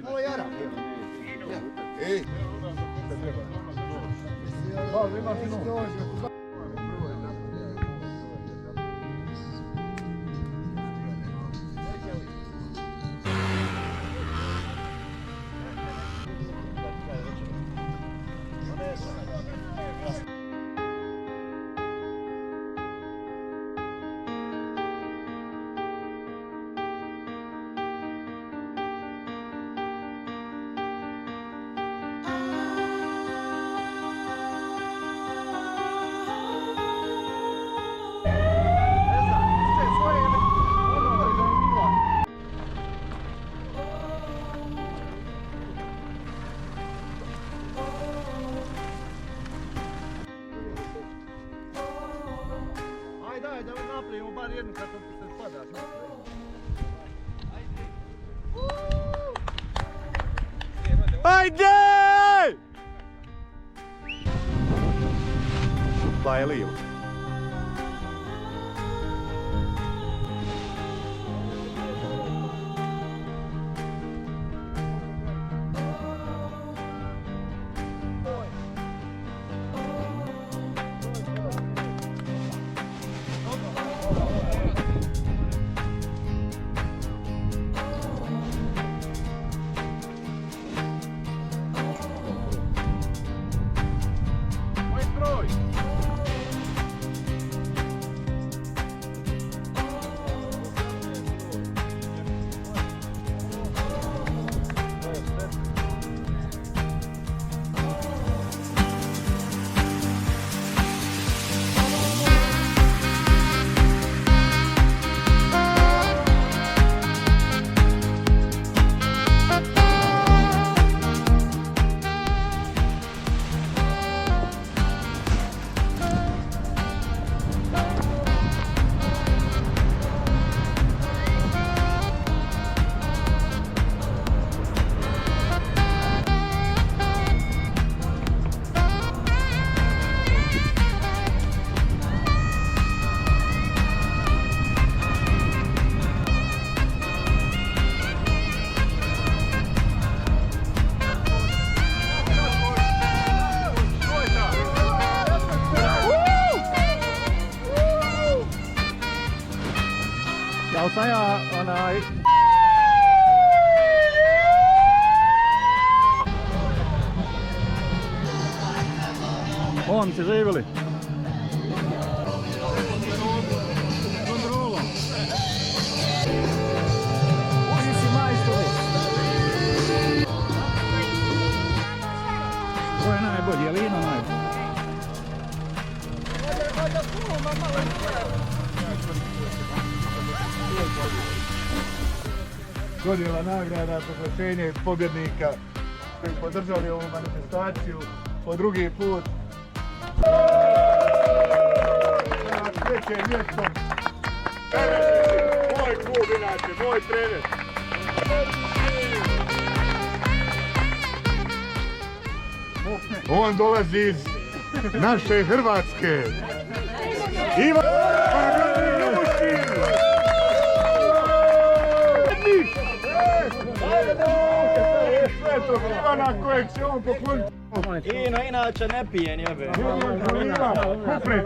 Malo jara. Ej! Ajde, napravimo bar jednu kako se spadaš. Ajde! Daj lijevo. Jel sam ja onaj... Momci živjeli. Kontrola. Oni su majstori. Ko je najbolji? Je li Lino najbolji? Dodjela nagrada, proglašenje pobjednika koji podržali ovu manifestaciju po drugi put. Na treće mjesto. Moj klub inače, moj trener. On dolazi iz naše Hrvatske. Ivan Ivana kojeg će on pokloniti. Ino inače ne pijen jebe. Kupret.